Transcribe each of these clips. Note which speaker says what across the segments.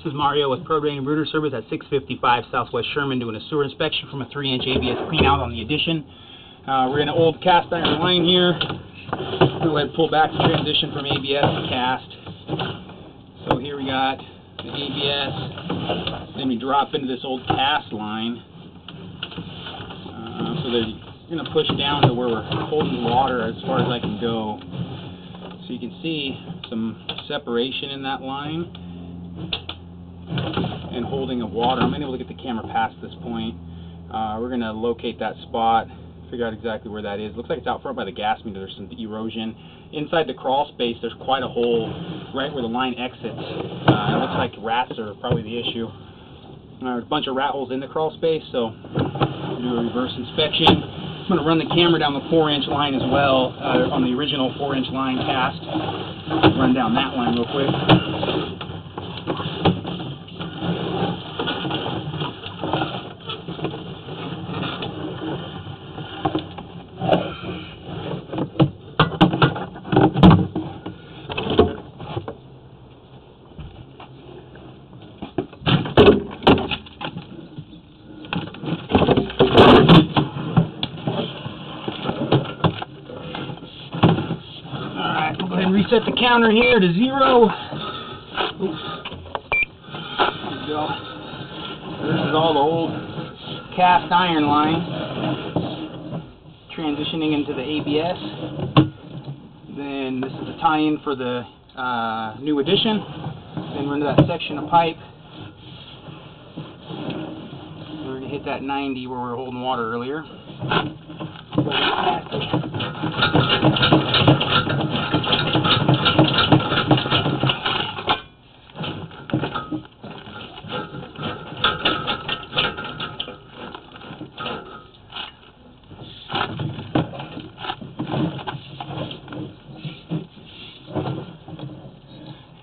Speaker 1: This is Mario with Pro Drain and Brooder Service at 655 Southwest Sherman doing a sewer inspection from a 3-inch ABS clean out on the addition. We're in an old cast iron line here. Go ahead and pull back the transition from ABS to cast. So here we got the ABS. Then we drop into this old cast line. So they're going to push down to where we're holding water as far as I can go. So you can see some separation in that line and holding of water. I'm unable to get the camera past this point. We're going to locate that spot, figure out exactly where that is. Looks like it's out front by the gas meter. There's some erosion. Inside the crawl space, there's quite a hole right where the line exits. It looks like rats are probably the issue. There's a bunch of rat holes in the crawl space, so we'll do a reverse inspection. I'm going to run the camera down the 4-inch line as well, on the original 4-inch line cast. Run down that line real quick. Go ahead and reset the counter here to 0. Oops. There we go. This is all the old cast iron line transitioning into the ABS. Then this is a tie-in for the new addition. Then we're into that section of pipe. We're going to hit that 90 where we were holding water earlier.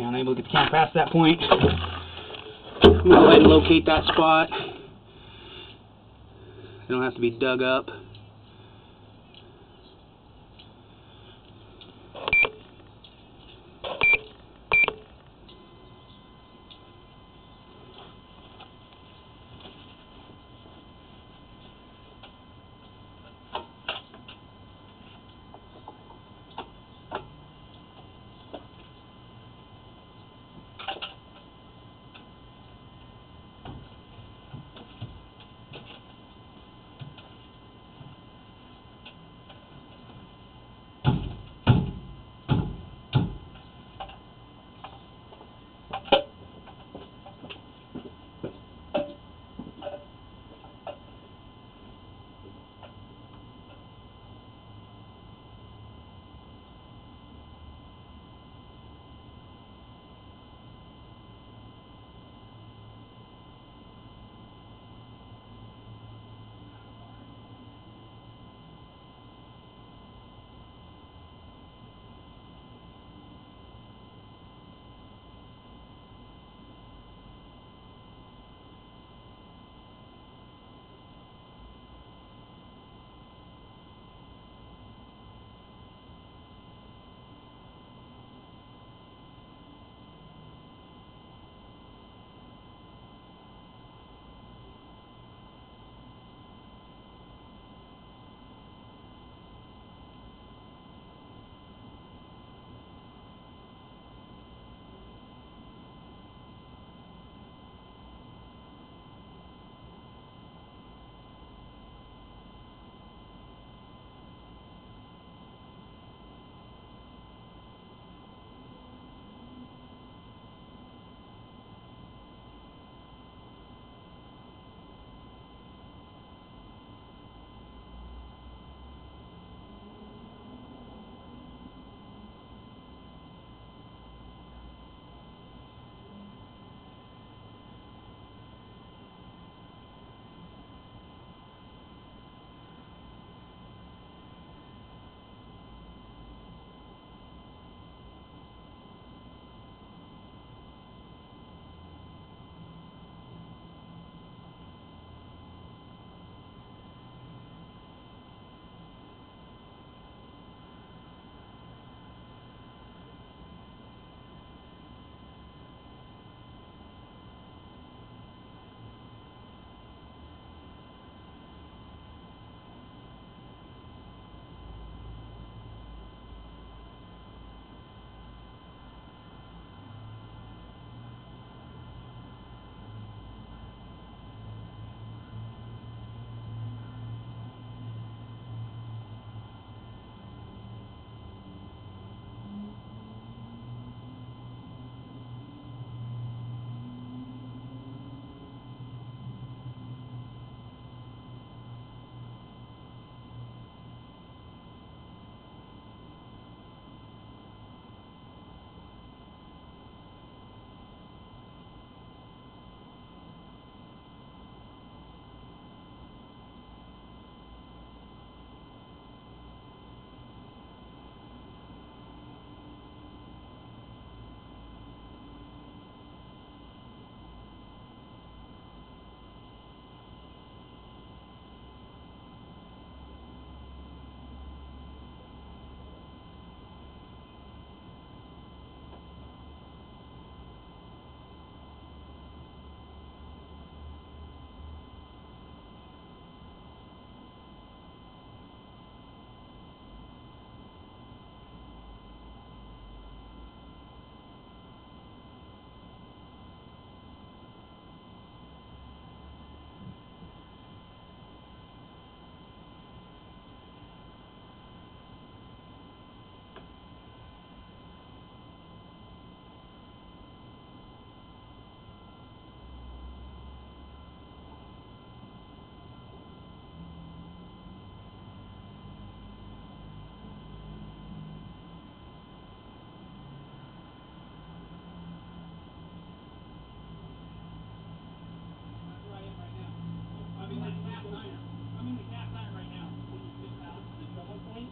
Speaker 1: Unable to get the camera past that point. I'm going to go ahead and locate that spot. It don't have to be dug up.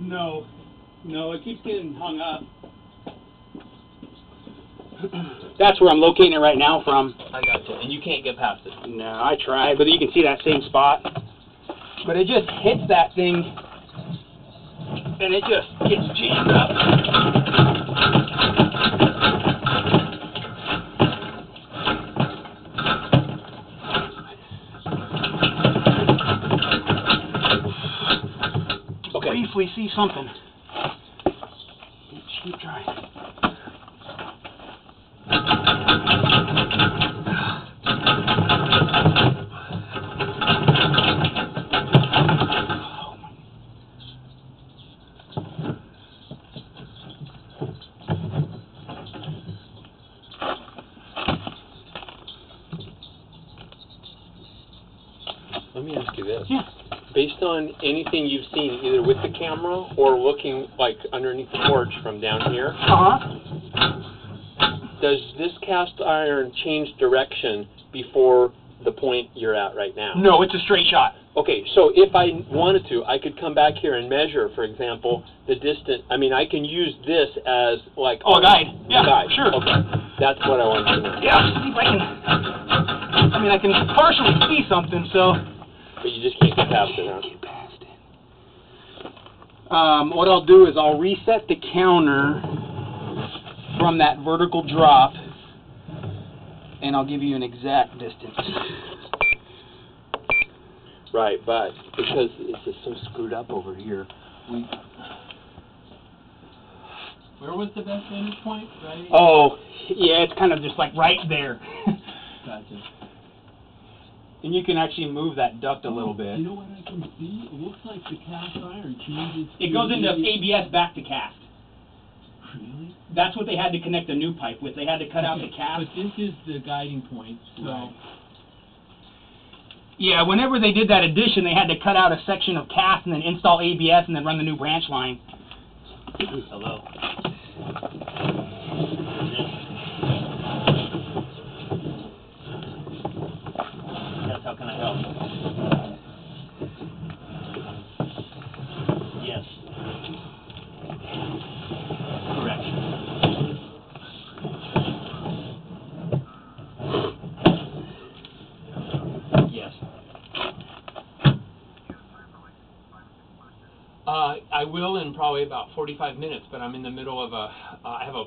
Speaker 1: No, it keeps getting hung up. That's where I'm locating it right now from.
Speaker 2: I gotcha. And you can't get past it.
Speaker 1: No, I tried, but you can see that same spot. But it just hits that thing, and it just gets jammed up. Okay. Briefly see something. Let's keep trying.
Speaker 2: Let me ask you this.
Speaker 1: Yeah.
Speaker 2: Based on anything you've seen, either with the camera or looking like underneath the porch from down here, does this cast iron change direction before the point you're at right now?
Speaker 1: No, it's a straight shot.
Speaker 2: Okay, so if I wanted to, I could come back here and measure, for example, the distance. I mean, I can use this as like
Speaker 1: a guide. Yeah,
Speaker 2: guide.
Speaker 1: Sure.
Speaker 2: Okay, that's what I wanted to know.
Speaker 1: Yeah, see if I can. I mean, I can partially see something, so.
Speaker 2: But you just can't get past it, huh?
Speaker 1: Get past it. What I'll do is I'll reset the counter from that vertical drop, and I'll give you an exact distance.
Speaker 2: Right, but because it's just so screwed up over here, where was the best vantage point? Right?
Speaker 1: Oh, yeah, it's kind of just like right there.
Speaker 2: Gotcha.
Speaker 1: And you can actually move that duct a little bit.
Speaker 2: You know what I can see? It looks like the cast iron changes.
Speaker 1: It goes into ABS back to cast.
Speaker 2: Really?
Speaker 1: That's what they had to connect the new pipe with. They had to cut out the cast.
Speaker 2: But this is the guiding point, so.
Speaker 1: Right. Yeah, whenever they did that addition, they had to cut out a section of cast and then install ABS and then run the new branch line.
Speaker 2: Hello. Yes, how can I help? Yes. Correct. Yes. I will in probably about 45 minutes, but I'm in the middle of I have a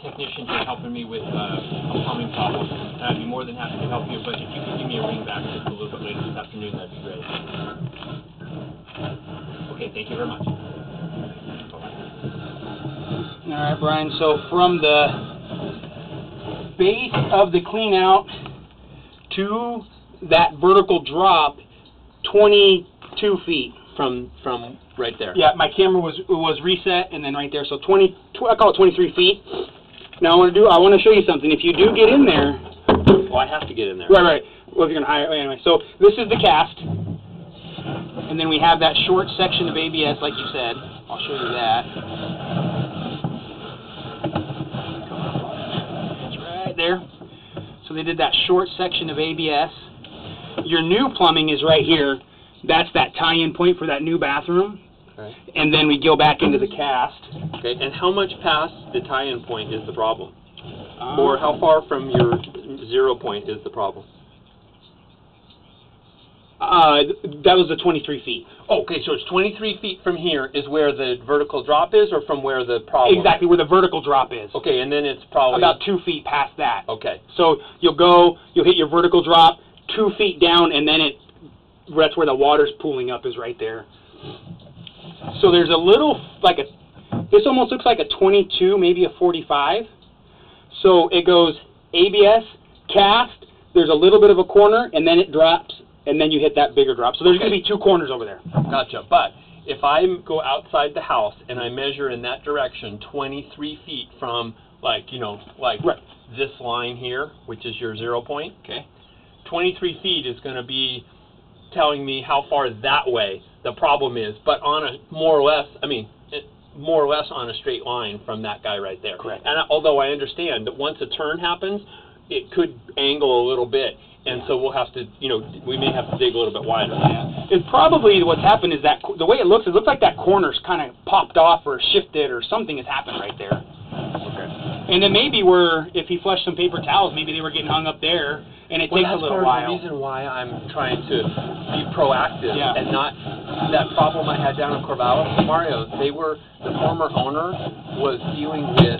Speaker 2: technician here helping me with a plumbing problem. And I'd be more than happy to help you, but if you could give me a ring back just a little bit later this afternoon, that'd be great. Okay, thank you very much.
Speaker 1: All right, Brian, so from the base of the clean out to that vertical drop, 22 feet.
Speaker 2: From right there.
Speaker 1: Yeah, my camera was reset, and then right there, so I call it 23 feet. Now I want to show you something. If you do get in there,
Speaker 2: well, I have to get in there.
Speaker 1: Right. Well, if you're gonna hire anyway. So this is the cast, and then we have that short section of ABS, like you said. I'll show you that. It's right there. So they did that short section of ABS. Your new plumbing is right here. That's that tie-in point for that new bathroom.
Speaker 2: Okay.
Speaker 1: And then we go back into the cast.
Speaker 2: Okay, and how much past the tie-in point is the problem? Or how far from your 0 point is the problem?
Speaker 1: That was the 23 feet.
Speaker 2: Oh, okay, so it's 23 feet from here is where the vertical drop is, or from where the problem
Speaker 1: Exactly, where the vertical drop is.
Speaker 2: Okay, and then it's probably
Speaker 1: about 2 feet past that.
Speaker 2: Okay.
Speaker 1: So you'll hit your vertical drop 2 feet down, and then that's where the water's pooling up is right there. So there's a little, this almost looks like a 22, maybe a 45. So it goes ABS, cast, there's a little bit of a corner, and then it drops, and then you hit that bigger drop. So there's going to be 2 corners over there.
Speaker 2: Gotcha. But if I go outside the house and I measure in that direction 23 feet from, right. This line here, which is your 0 point,
Speaker 1: okay,
Speaker 2: 23 feet is going to be telling me how far that way the problem is, but on a more or less on a straight line from that guy right there.
Speaker 1: Correct.
Speaker 2: And although I understand that once a turn happens, it could angle a little bit,
Speaker 3: And so we'll have to, we may have to dig a little bit wider.
Speaker 1: Yeah. And probably what's happened is that the way it looks like that corner's kind of popped off or shifted or something has happened right there.
Speaker 3: Okay.
Speaker 1: And then maybe if he flushed some paper towels, maybe they were getting hung up there, and it takes a little while.
Speaker 3: That's part of the reason why I'm trying to be proactive and not that problem I had down in Corvallis, Mario. The former owner was dealing with